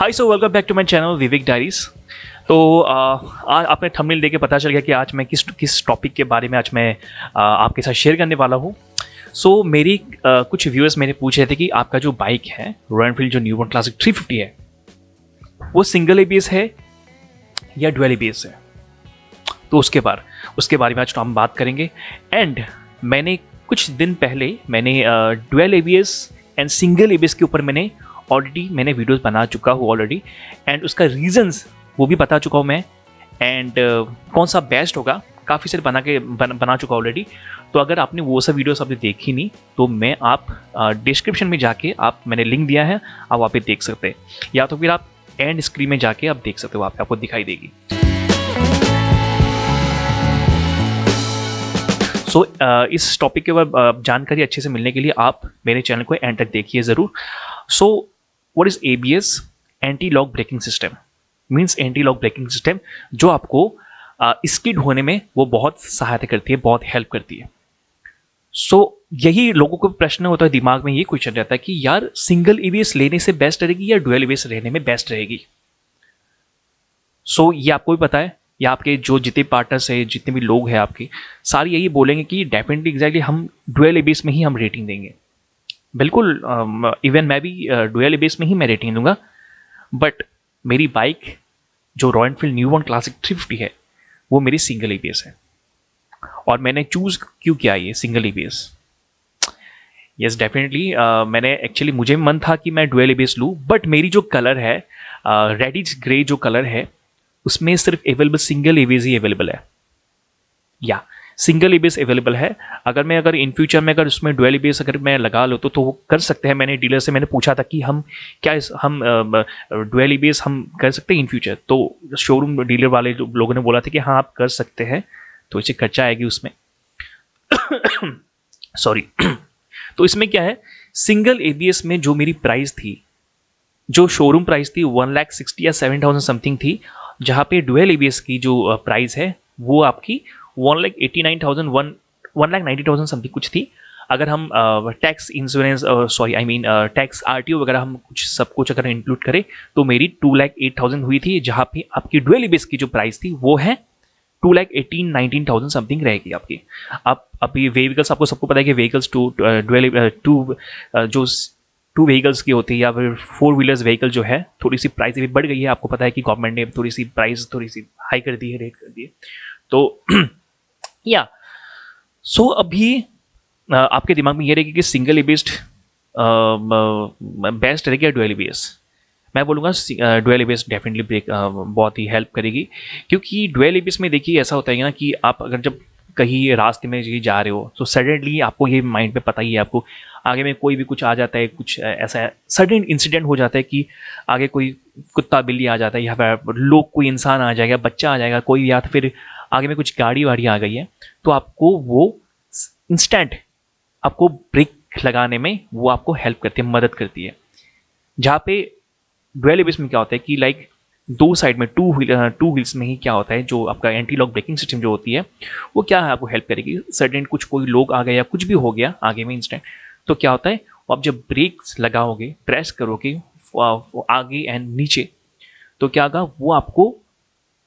Hi so welcome back to my channel Vivek diaries. तो आज आपने थंबनेल देख के पता चल गया कि आज मैं किस टॉपिक के बारे में आज मैं आपके साथ शेयर करने वाला हूँ। सो मेरी कुछ व्यूअर्स मैंने पूछे थे कि आपका जो बाइक है रॉयल एनफील्ड जो न्यू वन क्लासिक 350 है वो सिंगल एबीएस है या डुअल एबीएस है। तो उसके बारे में आज तो हम बात करेंगे। एंड मैंने कुछ दिन पहले dual ABS and single ABS के ऊपर मैंने वीडियोस बना चुका हूँ ऑलरेडी। एंड उसका रीजंस वो भी बता चुका हूँ मैं। एंड कौन सा बेस्ट होगा काफ़ी सारे बना चुका ऑलरेडी। तो अगर आपने वो सब वीडियोस आपने देखी नहीं तो आप डिस्क्रिप्शन में जाके मैंने लिंक दिया है, आप वहाँ पे देख सकते हैं, या तो फिर आप एंड स्क्रीन में जाके आप देख सकते हो, वहाँ पे आपको दिखाई देगी। सो इस टॉपिक के बाद जानकारी अच्छे से मिलने के लिए आप मेरे चैनल को एंड तक देखिए ज़रूर। So what is ABS? Anti lock braking system means anti lock braking system जो आपको स्किड होने में वो बहुत सहायता करती है, बहुत हेल्प करती है। सो यही लोगों को प्रश्न होता है, दिमाग में ये क्वेश्चन रहता है कि यार सिंगल एबीएस लेने से बेस्ट रहेगी या डुअल एबीएस लेने में बेस्ट रहेगी। सो ये आपको भी पता है, या आपके जो जितने पार्टनर्स है, जितने भी लोग हैं आपके, सारे यही बोलेंगे कि डेफिनेटली एग्जैक्टली हम डुअल एबीएस में ही हम रेटिंग देंगे। बिल्कुल, इवन मैं भी डुअल एबीएस में ही मैं रेटिंग दूंगा। बट मेरी बाइक जो royal Enfield new one classic 350 है वो मेरी सिंगल एबीएस है। और मैंने चूज क्यों किया ये single ABS? Yes definitely actually मुझे मन था कि मैं डुअल एबीएस लूँ, बट मेरी जो कलर है रेडिश ग्रे जो कलर है उसमें सिर्फ अवेलेबल सिंगल एबीएस ही अवेलेबल है, या सिंगल एबीएस अवेलेबल है। अगर इन फ्यूचर में उसमें डुअल एबीएस अगर मैं लगा लो तो वो कर सकते हैं। मैंने डीलर से पूछा था कि हम डुअल एबीएस हम कर सकते हैं इन फ्यूचर। तो शोरूम डीलर वाले जो लोगों ने बोला था कि हाँ आप कर सकते हैं, तो इसे खर्चा आएगी उसमें सॉरी तो इसमें क्या है, सिंगल एबीएस में जो मेरी प्राइस थी, जो शोरूम प्राइस थी 1,60,000 या 7,000 समथिंग थी, जहाँ पे डुअल एबीएस की जो प्राइस है वो आपकी 1,89,000 1,90,000 समथिंग कुछ थी। अगर हम टैक्स इंश्योरेंस टैक्स आरटीओ वगैरह हम सब कुछ अगर इंक्लूड करें तो मेरी 2,08,000 हुई थी, जहाँ पे आपकी डुअल एबीएस की जो प्राइस थी वो है 2,18,19,000 समथिंग रहेगी आपकी। अब ये व्हीकल्स आपको सबको पता है कि व्हीकल्स टू व्हीकल्स की होती है, या फिर 4 व्हीलर्स व्हीकल जो है थोड़ी सी प्राइस भी बढ़ गई है। आपको पता है कि गवर्नमेंट ने थोड़ी सी प्राइस थोड़ी सी हाई कर दी है, रेट कर दी है। तो या सो अभी आपके दिमाग में ये रहेगी कि सिंगल एबीएस बेस्ट रहेगी या डुअल एबीएस। मैं बोलूँगा डुअल एबीएस डेफिनेटली ब्रेक बहुत ही हेल्प करेगी, क्योंकि डुअल एबीएस में देखिए ऐसा होता है ना कि आप अगर जब कहीं रास्ते में जा रहे हो तो सडनली आपको ये माइंड पे पता ही है, आपको आगे में कोई भी कुछ आ जाता है, कुछ ऐसा सडन इंसिडेंट हो जाता है कि आगे कोई कुत्ता बिल्ली आ जाता है, या फिर लोग कोई इंसान आ जाएगा, बच्चा आ जाएगा कोई, या फिर आगे में कुछ गाड़ी वाड़ी आ गई है, तो आपको वो इंस्टेंट आपको ब्रेक लगाने में वो आपको हेल्प करती है, मदद करती है। जहाँ पे डुअल एबीएस में क्या होता है कि लाइक दो साइड में टू व्हील्स में ही क्या होता है, जो आपका एंटी लॉक ब्रेकिंग सिस्टम जो होती है वो क्या है, आपको हेल्प करेगी। सडन कुछ कोई लोग आ गए या कुछ भी हो गया आगे में इंस्टेंट, तो क्या होता है आप जब ब्रेक्स लगाओगे, प्रेस करोगे आगे एंड नीचे, तो क्या होगा वो आपको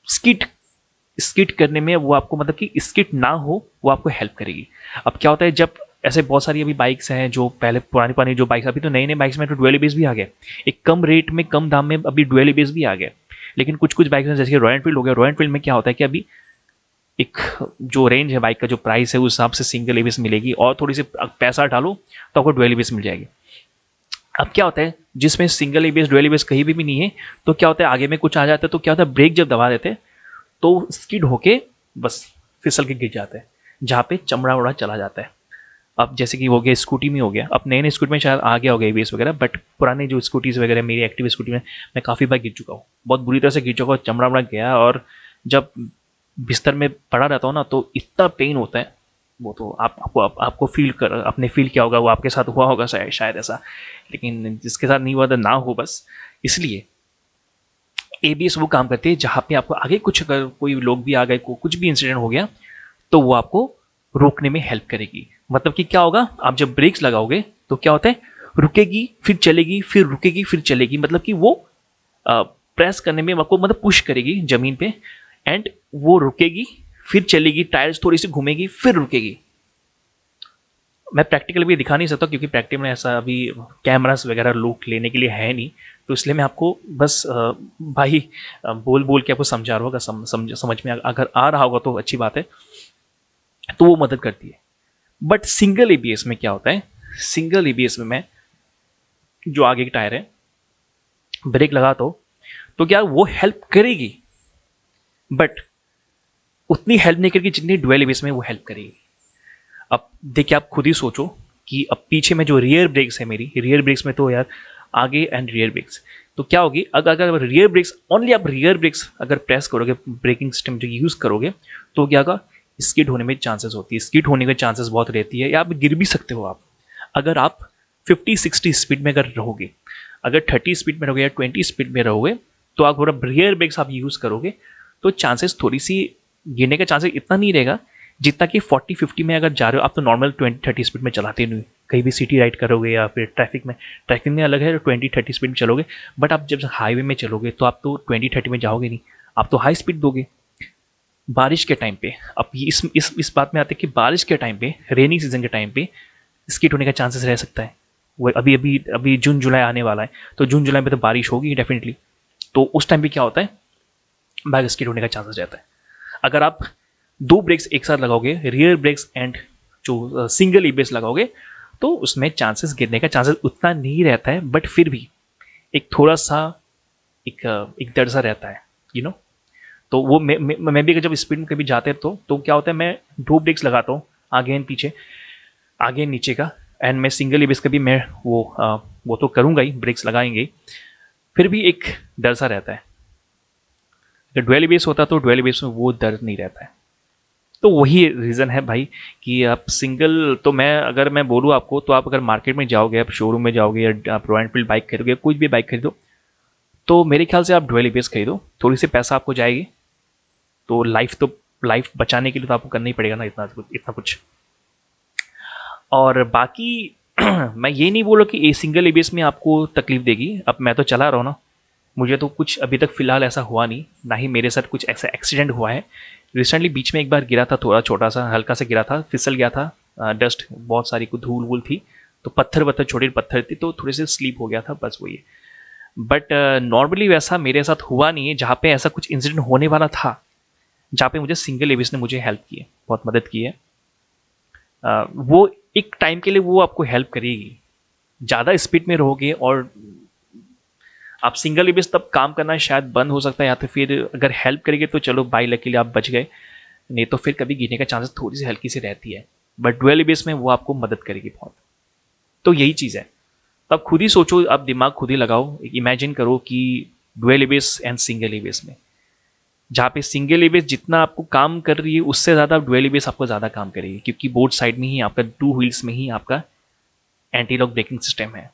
स्किट करने में, वो आपको मतलब कि स्किट ना हो वो आपको हेल्प करेगी। अब क्या होता है, जब ऐसे बहुत सारी अभी बाइक्स हैं जो पहले पुरानी जो बाइक्स, अभी तो नई बाइक्स में तो डुअल एबीएस भी आ गए, एक कम रेट में कम दाम में अभी डुअल एबीएस भी आ गए। लेकिन कुछ बाइक्स हैं जैसे रॉयल एनफील्ड हो गया, रॉयल एनफील्ड में क्या होता है कि अभी एक जो रेंज है बाइक का, जो प्राइस है उस हिसाब से सिंगल एबीएस मिलेगी, और थोड़ी सी पैसा डालो तो आपको डुअल एबीएस मिल जाएगी। अब क्या होता है जिसमें सिंगल एबीएस डुअल एबीएस कहीं भी नहीं है, तो क्या होता है आगे में कुछ आ जाता है, तो क्या होता है ब्रेक जब दबा देते हैं तो स्किड होके बस फिसल के गिर जाता है, जहाँ पे चमड़ा वड़ा चला जाता है। अब जैसे कि हो गया स्कूटी में हो गया, अब नए स्कूटी में शायद आ गया होगा एबीएस वगैरह, बट पुराने जो स्कूटीज़ वगैरह, मेरी एक्टिव स्कूटी में मैं काफ़ी बार गिर चुका हूँ, बहुत बुरी तरह से गिर चुका हूँ, चमड़ा वड़ा गया, और जब बिस्तर में पड़ा रहता हूँ ना तो इतना पेन होता है, वो तो आपको आपने फील किया होगा, वो आपके साथ हुआ होगा शायद ऐसा, लेकिन जिसके साथ नहीं हुआ तो ना हो बस। इसलिए एबीएस वो काम करती है जहाँ पे आपको आगे कुछ अगर कोई लोग भी आ गए, कुछ भी इंसिडेंट हो गया, तो वो आपको रोकने में हेल्प करेगी। मतलब कि क्या होगा, आप जब ब्रेक्स लगाओगे तो क्या होता है, रुकेगी फिर चलेगी, फिर रुकेगी फिर चलेगी, मतलब कि वो प्रेस करने में आपको मतलब पुश करेगी ज़मीन पे, एंड वो रुकेगी, फिर चलेगी, टायर्स थोड़ी सी घूमेगी, फिर रुकेगी। मैं प्रैक्टिकल भी दिखा नहीं सकता क्योंकि प्रैक्टिकल में ऐसा अभी कैमरास वगैरह लोग लेने के लिए है नहीं, तो इसलिए मैं आपको बस भाई बोल बोल के आपको समझा रहा हूँ। अगर समझ में अगर आ रहा होगा तो अच्छी बात है, तो वो मदद करती है। बट सिंगल एबीएस में क्या होता है, सिंगल एबीएस में मैं जो आगे की टायर है ब्रेक लगाता हूँ तो क्या वो हेल्प करेगी, बट उतनी हेल्प नहीं करेगी जितनी डुअल एबीएस में वो हेल्प करेगी। अब देखिए आप खुद ही सोचो कि अब पीछे में जो रियर ब्रेक्स है मेरी, रियर ब्रेक्स में तो यार आगे एंड रियर ब्रेक्स, तो क्या होगी अगर रियर ब्रेक्स ओनली आप रियर ब्रेक्स अगर प्रेस करोगे, ब्रेकिंग सिस्टम जो यूज़ करोगे, तो क्या होगा, स्किड होने में चांसेस होती है, स्किड होने के चांसेस बहुत रहती है, या आप गिर भी सकते हो। आप अगर आप 50-60 स्पीड में अगर रहोगे, अगर 30 स्पीड में रहोगे या 20 स्पीड में रहोगे, तो आप थोड़ा रियर ब्रेक्स आप यूज़ करोगे तो चांसेस थोड़ी सी गिरने का चांसेस इतना नहीं रहेगा जितना कि 40-50 में अगर जा रहे हो आप, तो नॉर्मल 20-30 स्पीड में चलाते नहीं, कहीं भी सिटी राइड करोगे या फिर ट्रैफिक में अलग है, 20-30 स्पीड में चलोगे। बट आप जब हाईवे में चलोगे तो आप तो 20-30 में जाओगे नहीं, आप तो हाई स्पीड दोगे। बारिश के टाइम पे, अब इस बात में आते हैं कि बारिश के टाइम पे, रेनी सीजन के टाइम पे स्किड होने का चांसेस रह सकता है। वो अभी जून जुलाई आने वाला है, तो जून जुलाई में तो बारिश होगी डेफिनेटली, तो उस टाइम पे क्या होता है, बाइक स्किड होने का चांसेस रहता है। अगर आप दो ब्रेक्स एक साथ लगाओगे, रियर ब्रेक्स एंड जो सिंगल एबीएस लगाओगे, तो उसमें चांसेस गिरने का चांसेस उतना नहीं रहता है, बट फिर भी एक थोड़ा सा एक डर सा रहता है, यू नो। तो वो मैं भी जब स्पीड में कभी जाते हैं तो क्या होता है, मैं दो ब्रेक्स लगाता हूँ, आगे एंड पीछे, आगे एंड नीचे का, एंड मैं सिंगल एबीएस का भी मैं वो तो करूँगा ही, ब्रेक्स लगाएंगे, फिर भी एक डर सा रहता है। अगर डुअल एबीएस होता तो डुअल एबीएस में वो डर नहीं रहता है। तो वही रीज़न है भाई कि आप सिंगल, तो अगर मैं बोलूँ आपको, तो आप अगर मार्केट में जाओगे, आप शोरूम में जाओगे या आप रॉयल एनफील्ड बाइक खरीदोगे, कुछ भी बाइक खरीदो, तो मेरे ख्याल से आप डुअल एबीएस खरीदो, थोड़ी सी पैसा आपको जाएगी, तो लाइफ बचाने के लिए तो आपको करना ही पड़ेगा ना इतना कुछ। और बाकी मैं ये नहीं बोल रहा कि सिंगल एबीएस में आपको तकलीफ देगी। अब मैं तो चला रहा हूँ ना, मुझे तो कुछ अभी तक फ़िलहाल ऐसा हुआ नहीं, ना ही मेरे साथ कुछ ऐसा एक्सीडेंट हुआ है। रिसेंटली बीच में एक बार गिरा था, थोड़ा छोटा सा हल्का सा गिरा था, फिसल गया था, डस्ट बहुत सारी कुछ धूल वूल थी, तो पत्थर छोटे पत्थर थी, तो थोड़े से स्लीप हो गया था, बस वही है। बट नॉर्मली वैसा मेरे साथ हुआ नहीं है, जहाँ पे ऐसा कुछ इंसिडेंट होने वाला था, जहाँ पे मुझे सिंगल एबीएस ने मुझे हेल्प की है, बहुत मदद की है। वो एक टाइम के लिए वो आपको हेल्प करेगी, ज़्यादा स्पीड में रहोगे और आप सिंगल एबीएस तब काम करना शायद बंद हो सकता है, या तो फिर अगर हेल्प करेंगे तो चलो बाई लक के लिए आप बच गए, नहीं तो फिर कभी गिरने का चांसेस थोड़ी सी हल्की सी रहती है। बट डुअल एबीएस में वो आपको मदद करेगी बहुत। तो यही चीज़ है, तो आप खुद ही सोचो, आप दिमाग खुद ही लगाओ, इमेजिन करो कि dual ABS and single ABS में, जहाँ पे सिंगल एबीएस जितना आपको काम कर रही है उससे ज़्यादा डुअल एबीएस आपको ज़्यादा काम करेगी, क्योंकि बोथ साइड में ही आपका, टू व्हील्स में ही आपका एंटी लॉक ब्रेकिंग सिस्टम है।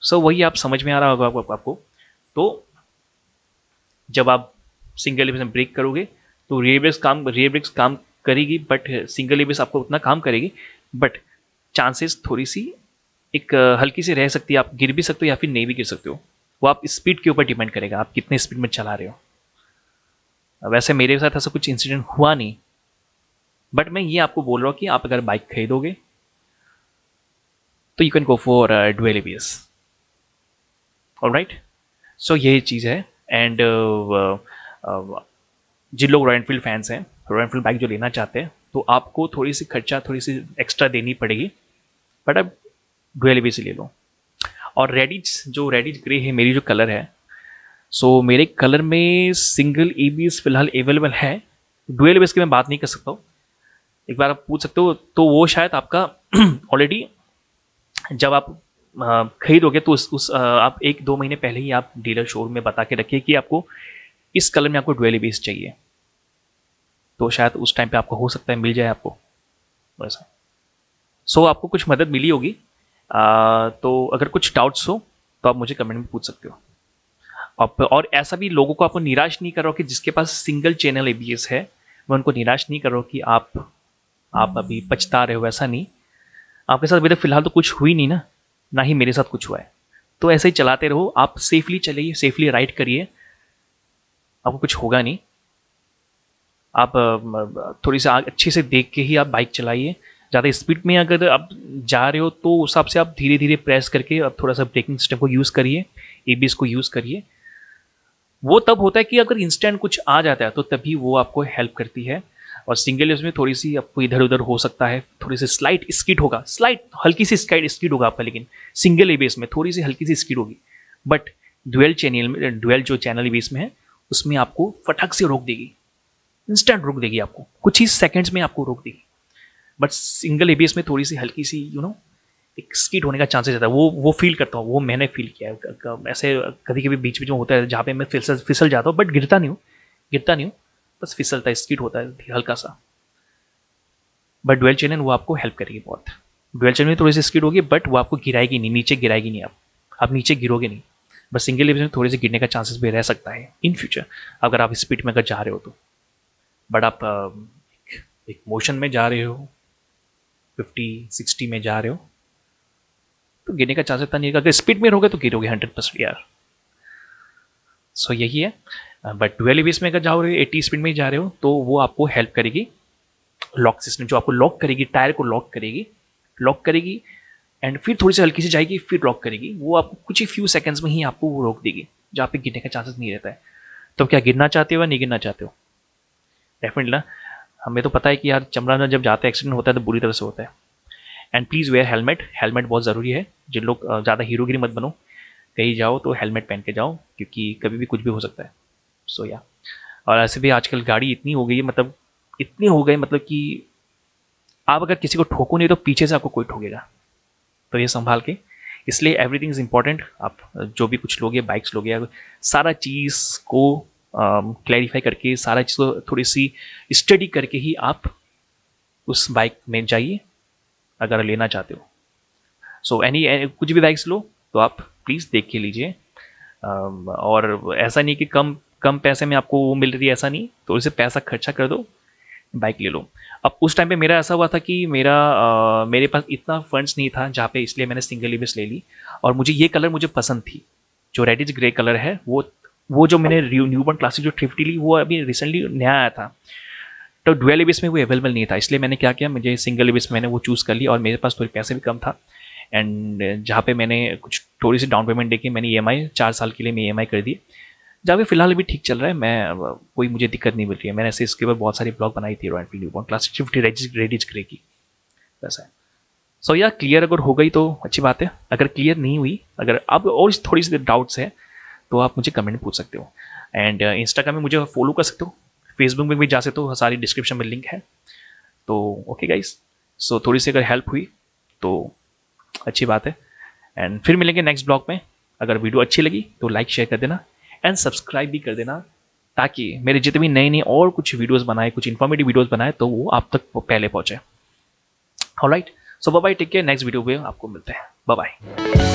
सो वही आप समझ में आ रहा होगा आपको। तो जब आप सिंगल एबीएस में ब्रेक करोगे तो रियर ब्रेक्स काम करेगी, बट सिंगल एबीएस आपको उतना काम करेगी, बट चांसेस थोड़ी सी एक हल्की सी रह सकती है, आप गिर भी सकते हो या फिर नहीं भी गिर सकते हो, वो आप स्पीड के ऊपर डिपेंड करेगा, आप कितने स्पीड में चला रहे हो। वैसे मेरे साथ ऐसा कुछ इंसिडेंट हुआ नहीं, बट मैं ये आपको बोल रहा हूँ कि आप अगर बाइक खरीदोगे तो you can go for dual ABS. Alright, so ये चीज़ है। एंड जिन लोग रॉयल एनफील्ड फैंस हैं, रॉयल एनफील्ड बाइक जो लेना चाहते हैं, तो आपको थोड़ी सी खर्चा, थोड़ी सी एक्स्ट्रा देनी पड़ेगी, बट अब डुअल एबीएस ले लो। और रेडिज ग्रे है मेरी जो कलर है, सो मेरे कलर में सिंगल एबीएस फिलहाल अवेलेबल है, डुअल एबीएस की मैं बात नहीं कर सकता हूँ। एक बार आप पूछ सकते हो, तो वो शायद आपका ऑलरेडी जब आप खरीदोगे तो आप 1-2 महीने पहले ही आप डीलर शोरूम में बता के रखिए कि आपको इस कलर में आपको डुअल एबीएस चाहिए, तो शायद उस टाइम पे आपको हो सकता है मिल जाए आपको वैसा। सो आपको कुछ मदद मिली होगी। तो अगर कुछ डाउट्स हो तो आप मुझे कमेंट में पूछ सकते हो। और ऐसा भी लोगों को आपको निराश नहीं कर रहा हो कि जिसके पास सिंगल चैनल एबीएस है, मैं उनको निराश नहीं कर रहा हूँ कि आप अभी पछता रहे हो, वैसा नहीं। आपके साथ अभी तक फिलहाल तो कुछ हुई नहीं ना ही मेरे साथ कुछ हुआ है, तो ऐसे ही चलाते रहो, आप सेफली चलिए, सेफली राइड करिए, आपको कुछ होगा नहीं। आप थोड़ी सी अच्छे से देख के ही आप बाइक चलाइए। ज़्यादा स्पीड में अगर आप जा रहे हो तो उस हिसाब से आप धीरे धीरे प्रेस करके आप थोड़ा सा ब्रेकिंग सिस्टम को यूज़ करिए, एबीएस को यूज़ करिए। वो तब होता है कि अगर इंस्टेंट कुछ आ जाता है तो तभी वो आपको हेल्प करती है। और सिंगल एबीएस में थोड़ी सी आपको इधर उधर हो सकता है, थोड़ी सी स्लाइट स्किड होगा, स्लाइट हल्की सी स्किड होगा आपका, लेकिन सिंगल एबीएस में थोड़ी सी हल्की सी स्किड होगी। बट डुअल जो चैनल एबीएस में है उसमें आपको फटक से रोक देगी, इंस्टेंट रोक देगी, आपको कुछ ही सेकंड्स में आपको रोक देगी। बट सिंगल एबीएस में थोड़ी सी हल्की सी एक स्किड होने का चांसेस रहता है। वो फील करता हूँ, वो मैंने फील किया है। ऐसे कभी कभी बीच बीच में होता है जहाँ पे मैं फिसल जाता हूँ, बट गिरता नहीं हूँ, बस फिसलता है, स्किड होता है हल्का सा। बट डुअल चैनल वो आपको हेल्प करेगी बहुत। डुअल चैनल में थोड़ी सी स्किड होगी, बट वो आपको गिराएगी नहीं, नीचे गिराएगी नहीं, आप नीचे गिरोगे नहीं। बस सिंगल एबीएस में थोड़ी सी गिरने का चांसेस भी रह सकता है इन फ्यूचर, अगर आप स्पीड में अगर जा रहे हो तो। बट आप एक मोशन में जा रहे हो, 50-60 में जा रहे हो, तो गिरने का चांस इतना नहीं है। अगर स्पीड में रहोगे तो गिरोगे 100% यार। सो यही है। बट डुअल एबीएस में अगर जाओ रहे हो, 80 स्पीड में जा रहे हो, तो वो आपको हेल्प करेगी। लॉक सिस्टम जो आपको लॉक करेगी, टायर को लॉक करेगी एंड फिर थोड़ी सी हल्की सी जाएगी, फिर लॉक करेगी। वो आपको कुछ ही फ्यू सेकंड्स में ही आपको वो रोक देगी, जहाँ पे गिरने का चांसेस नहीं रहता है। तो क्या गिरना चाहते हो या नहीं गिरना चाहते हो? डेफिनेटली ना, हमें तो पता है कि यार चमड़ा में जब जाता है एक्सीडेंट होता है तो बुरी तरह से होता है। एंड प्लीज़ वेयर हेलमेट बहुत ज़रूरी है। जिन लोग ज़्यादा हीरोगिरी मत बनो, कहीं जाओ तो हेलमेट पहन के जाओ, क्योंकि कभी भी कुछ भी हो सकता है। सो या और ऐसे भी आजकल गाड़ी इतनी हो गई है, मतलब इतनी हो गई, मतलब कि आप अगर किसी को ठोको नहीं तो पीछे से आपको कोई ठोकेगा, तो ये संभाल के। इसलिए एवरीथिंग इज़ इम्पॉर्टेंट। आप जो भी कुछ लोगे, बाइक्स लोगे, सारा चीज़ को क्लैरिफाई करके, सारा चीज़ को थोड़ी सी स्टडी करके ही आप उस बाइक में जाइए अगर लेना चाहते हो। सो कुछ भी बाइक्स लो तो आप प्लीज़ देख के लीजिए। और ऐसा नहीं कि कम पैसे में आपको वो मिल रही है, ऐसा नहीं, तो उसे पैसा खर्चा कर दो, बाइक ले लो। अब उस टाइम पे मेरा ऐसा हुआ था कि मेरे पास इतना फंड्स नहीं था जहाँ पे, इसलिए मैंने सिंगल एबीएस ले ली। और मुझे ये कलर मुझे पसंद थी, जो रेडिश ग्रे कलर है, वो जो मैंने न्यूबॉर्न क्लासिक जो 350 ली, वो अभी रिसेंटली नया आया था, तो डुअल एबीएस में वो अवेलेबल नहीं था। इसलिए मैंने क्या किया, मुझे सिंगल एबीएस मैंने वो चूज़ कर लिया, और मेरे पास थोड़ी पैसे भी कम था। एंड जहाँ पे मैंने कुछ थोड़ी सी डाउन पेमेंट देके मैंने ईएमआई 4 साल के लिए मैं ईएमआई कर दी, जहाँ पे फिलहाल भी ठीक चल रहा है। मैं कोई मुझे दिक्कत नहीं मिल रही है। मैंने ऐसे इसके ऊपर बहुत सारी ब्लॉग बनाई थी, Royal Enfield newborn classic 50 reddish grey की, वैसा है। सो या क्लियर अगर हो गई तो अच्छी बात है। अगर क्लियर नहीं हुई, अगर अब और थोड़ी सी डाउट्स है, तो आप मुझे कमेंट में पूछ सकते हो। एंड इंस्टाग्राम में मुझे फॉलो कर सकते हो, फेसबुक में भी जा सकते हो, सारी डिस्क्रिप्शन में लिंक है। तो ओके गाइस, सो थोड़ी सी अगर हेल्प हुई तो अच्छी बात है। एंड फिर मिलेंगे नेक्स्ट ब्लॉग में। अगर वीडियो अच्छी लगी तो लाइक शेयर कर देना एंड सब्सक्राइब भी कर देना, ताकि मेरे जितने भी नए और कुछ वीडियोस बनाए, कुछ इन्फॉर्मेटिव वीडियोस बनाए, तो वो आप तक पहले पहुंचे। Alright, so bye bye, take care. Next video में आपको मिलते हैं। Bye bye.